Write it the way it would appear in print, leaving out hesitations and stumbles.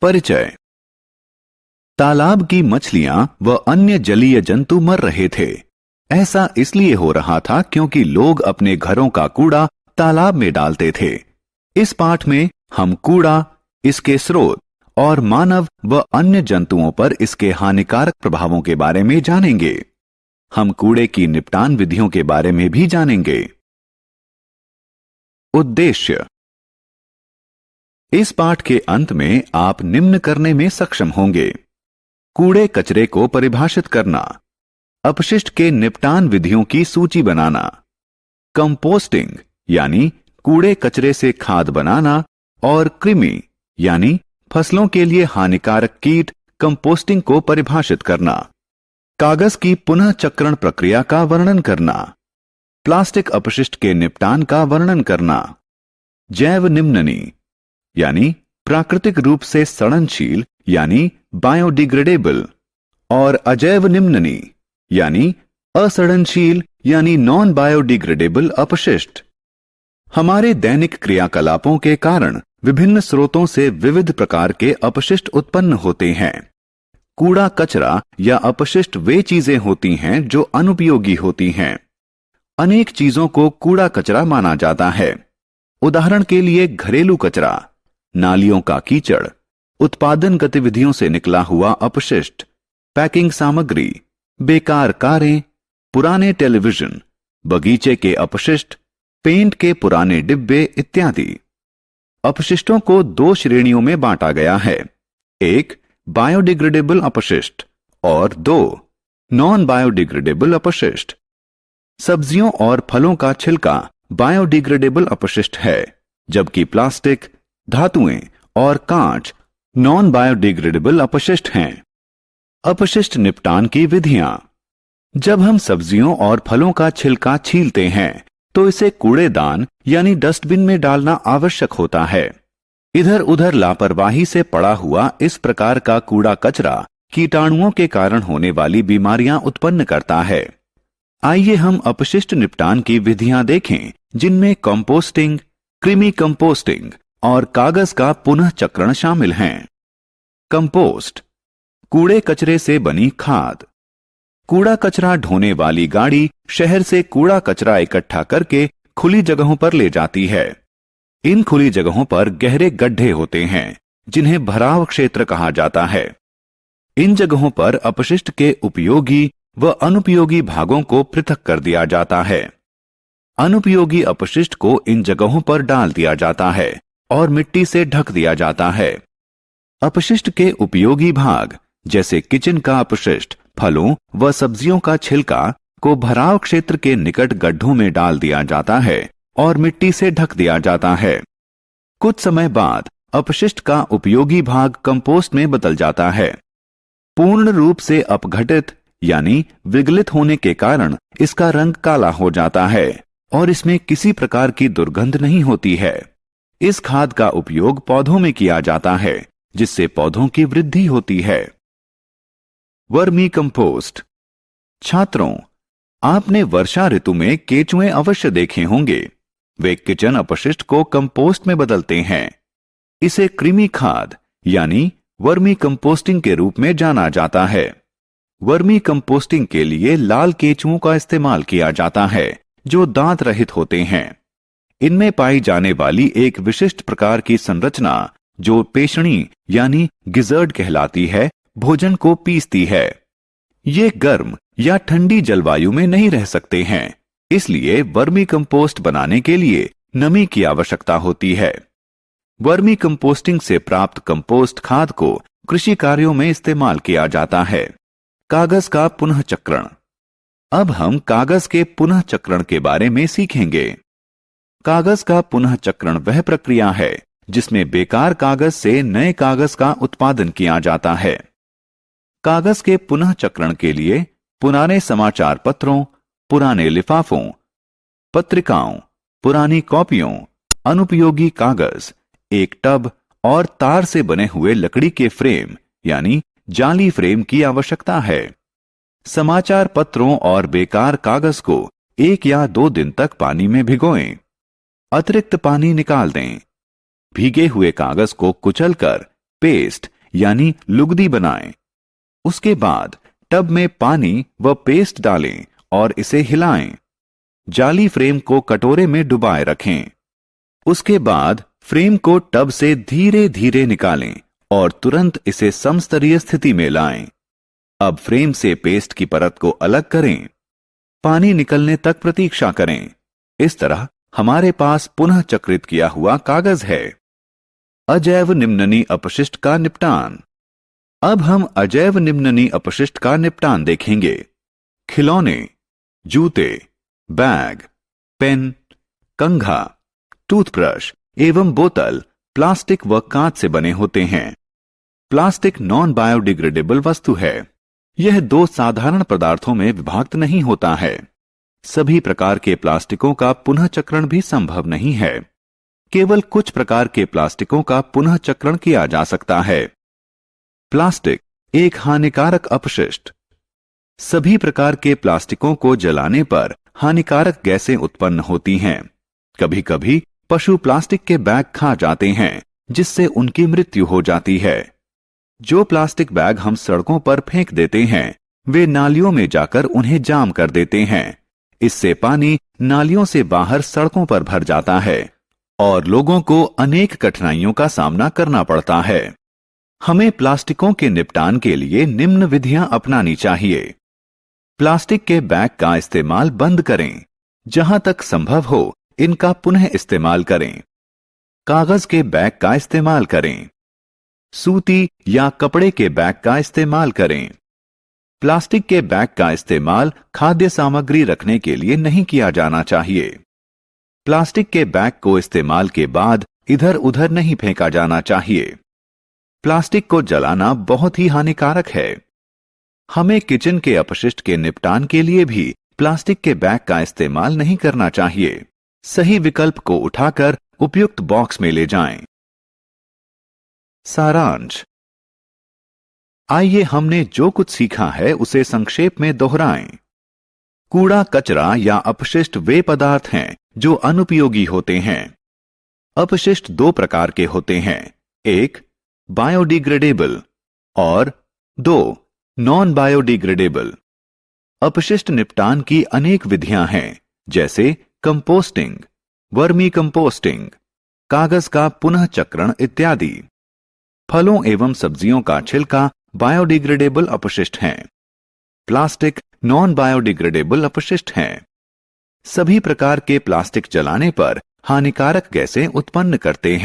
परिचय। तालाब की मछलियां व अन्य जलीय जंतु मर रहे थे। ऐसा इसलिए हो रहा था क्योंकि लोग अपने घरों का कूड़ा तालाब में डालते थे। इस पाठ में हम कूड़ा, इसके स्रोत और मानव व अन्य जंतुओं पर इसके हानिकारक प्रभावों के बारे में जानेंगे। हम कूड़े की निपटान विधियों के बारे में भी जानेंगे। उद्देश्य। इस पाठ के अंत में आप निम्न करने में सक्षम होंगे: कूड़े कचरे को परिभाषित करना, अपशिष्ट के निपटान विधियों की सूची बनाना, कंपोस्टिंग यानी कूड़े कचरे से खाद बनाना, और कृमि यानी फसलों के लिए हानिकारक कीट कंपोस्टिंग को परिभाषित करना, कागज की पुनः चक्रण प्रक्रिया का वर्णन करना, प्लास्टिक अपशिष्ट के निपटान का वर्णन करना, जैव निम्ननी यानी प्राकृतिक रूप से सड़नशील यानी बायोडिग्रेडेबल, और अजैव निम्ननी यानी असड़नशील यानी नॉन बायोडिग्रेडेबल अपशिष्ट। हमारे दैनिक क्रियाकलापों के कारण विभिन्न स्रोतों से विविध प्रकार के अपशिष्ट उत्पन्न होते हैं। कूड़ा कचरा या अपशिष्ट वे चीजें होती हैं जो अनुपयोगी होती हैं। अनेक चीजों को कूड़ा कचरा माना जाता है। उदाहरण के लिए घरेलू कचरा, नालियों का कीचड़, उत्पादन गतिविधियों से निकला हुआ अपशिष्ट, पैकिंग सामग्री, बेकार कारें, पुराने टेलीविजन, बगीचे के अपशिष्ट, पेंट के पुराने डिब्बे इत्यादि। अपशिष्टों को दो श्रेणियों में बांटा गया है: एक बायोडिग्रेडेबल अपशिष्ट और दो नॉन बायोडिग्रेडेबल अपशिष्ट। सब्जियों और फलों का छिलका बायोडिग्रेडेबल अपशिष्ट है, जबकि प्लास्टिक, धातुएं और कांच नॉन बायोडिग्रेडेबल अपशिष्ट हैं। अपशिष्ट निपटान की विधियां। जब हम सब्जियों और फलों का छिलका छीलते हैं तो इसे कूड़ेदान यानी डस्टबिन में डालना आवश्यक होता है। इधर उधर लापरवाही से पड़ा हुआ इस प्रकार का कूड़ा कचरा कीटाणुओं के कारण होने वाली बीमारियां उत्पन्न करता है। आइए हम अपशिष्ट निपटान की विधियां देखें, जिनमें कंपोस्टिंग, कृमि कंपोस्टिंग और कागज का पुनः चक्रण शामिल हैं। कंपोस्ट, कूड़े कचरे से बनी खाद। कूड़ा कचरा ढोने वाली गाड़ी शहर से कूड़ा कचरा इकट्ठा करके खुली जगहों पर ले जाती है। इन खुली जगहों पर गहरे गड्ढे होते हैं, जिन्हें भराव क्षेत्र कहा जाता है। इन जगहों पर अपशिष्ट के उपयोगी व अनुपयोगी भागों को पृथक कर दिया जाता है। अनुपयोगी अपशिष्ट को इन जगहों पर डाल दिया जाता है और मिट्टी से ढक दिया जाता है। अपशिष्ट के उपयोगी भाग जैसे किचन का अपशिष्ट, फलों व सब्जियों का छिलका को भराव क्षेत्र के निकट गड्ढों में डाल दिया जाता है और मिट्टी से ढक दिया जाता है। कुछ समय बाद अपशिष्ट का उपयोगी भाग कंपोस्ट में बदल जाता है। पूर्ण रूप से अपघटित यानी विगलित होने के कारण इसका रंग काला हो जाता है और इसमें किसी प्रकार की दुर्गंध नहीं होती है। इस खाद का उपयोग पौधों में किया जाता है, जिससे पौधों की वृद्धि होती है। Vermi compost. छात्रों, आपने वर्षा ऋतु में केंचुए अवश्य देखे होंगे। वे किचन अपशिष्ट को कंपोस्ट में बदलते हैं। इसे कृमि खाद यानी वर्मी कंपोस्टिंग के रूप में जाना जाता है। वर्मी कंपोस्टिंग के लिए लाल केंचुओं का इस्तेमाल किया जाता है, जो दांत रहित होते हैं। इनमें पाई जाने वाली एक विशिष्ट प्रकार की संरचना, जो पेषणी यानी गिजर्ड कहलाती है, भोजन को पीसती है। ये गर्म या ठंडी जलवायु में नहीं रह सकते हैं, इसलिए वर्मी कंपोस्ट बनाने के लिए नमी की आवश्यकता होती है। वर्मी कंपोस्टिंग से प्राप्त कंपोस्ट खाद को कृषि कार्यों में इस्तेमाल किया जाता है। कागज का पुनः चक्रण। अब हम कागज के पुनः चक्रण के बारे में सीखेंगे। कागज का पुनः चक्रण वह प्रक्रिया है जिसमें बेकार कागज से नए कागज का उत्पादन किया जाता है। कागज के पुनः चक्रण के लिए पुराने समाचार पत्रों, पुराने लिफाफों, पत्रिकाओं, पुरानी कॉपियों, अनुपयोगी कागज, एक टब और तार से बने हुए लकड़ी के फ्रेम यानी जाली फ्रेम की आवश्यकता है। समाचार पत्रों और बेकार कागज को 1 या 2 दिन तक पानी में भिगोएं। अतिरिक्त पानी निकाल दें। भीगे हुए कागज को कुचलकर पेस्ट यानी लुगदी बनाएं। उसके बाद टब में पानी व पेस्ट डालें और इसे हिलाएं। जाली फ्रेम को कटोरे में डुबाए रखें। उसके बाद फ्रेम को टब से धीरे धीरे निकालें और तुरंत इसे समस्तरीय स्थिति में लाएं। अब फ्रेम से पेस्ट की परत को अलग करें। पानी निकलने तक प्रतीक्षा करें। इस तरह हमारे पास पुनः चक्रित किया हुआ कागज है। अजैव निम्ननी अपशिष्ट का निपटान। अब हम अजैव निम्ननी अपशिष्ट का निपटान देखेंगे। खिलौने, जूते, बैग, पेन, कंघा, टूथब्रश एवं बोतल प्लास्टिक व कांच से बने होते हैं। प्लास्टिक नॉन बायोडिग्रेडेबल वस्तु है। यह दो साधारण पदार्थों में विभक्त नहीं होता है। सभी प्रकार के प्लास्टिकों का पुनः चक्रण भी संभव नहीं है। केवल कुछ प्रकार के प्लास्टिकों का पुनः चक्रण किया जा सकता है। प्लास्टिक एक हानिकारक अपशिष्ट। सभी प्रकार के प्लास्टिकों को जलाने पर हानिकारक गैसें उत्पन्न होती हैं। कभी कभी पशु प्लास्टिक के बैग खा जाते हैं, जिससे उनकी मृत्यु हो जाती है। जो प्लास्टिक बैग हम सड़कों पर फेंक देते हैं, वे नालियों में जाकर उन्हें जाम कर देते हैं। इससे पानी नालियों से बाहर सड़कों पर भर जाता है और लोगों को अनेक कठिनाइयों का सामना करना पड़ता है। हमें प्लास्टिकों के निपटान के लिए निम्न विधियां अपनानी चाहिए। प्लास्टिक के बैग का इस्तेमाल बंद करें। जहां तक संभव हो इनका पुनः इस्तेमाल करें। कागज के बैग का इस्तेमाल करें। सूती या कपड़े के बैग का इस्तेमाल करें। प्लास्टिक के बैग का इस्तेमाल खाद्य सामग्री रखने के लिए नहीं किया जाना चाहिए। प्लास्टिक के बैग को इस्तेमाल के बाद इधर उधर नहीं फेंका जाना चाहिए। प्लास्टिक को जलाना बहुत ही हानिकारक है। हमें किचन के अपशिष्ट के निपटान के लिए भी प्लास्टिक के बैग का इस्तेमाल नहीं करना चाहिए। सही विकल्प को उठाकर उपयुक्त बॉक्स में ले जाएं। सारांश। आइए हमने जो कुछ सीखा है उसे संक्षेप में दोहराएं। कूड़ा कचरा या अपशिष्ट वे पदार्थ हैं जो अनुपयोगी होते हैं। अपशिष्ट दो प्रकार के होते हैं, एक बायोडिग्रेडेबल और दो नॉन बायोडिग्रेडेबल। अपशिष्ट निपटान की अनेक विधियां हैं, जैसे कंपोस्टिंग, वर्मी कंपोस्टिंग, कागज का पुनः चक्रण इत्यादि। फलों एवं सब्जियों का छिलका बायोडिग्रेडेबल अपशिष्ट हैं। प्लास्टिक नॉन बायोडिग्रेडेबल अपशिष्ट हैं। सभी प्रकार के प्लास्टिक जलाने पर हानिकारक गैसें उत्पन्न करते हैं।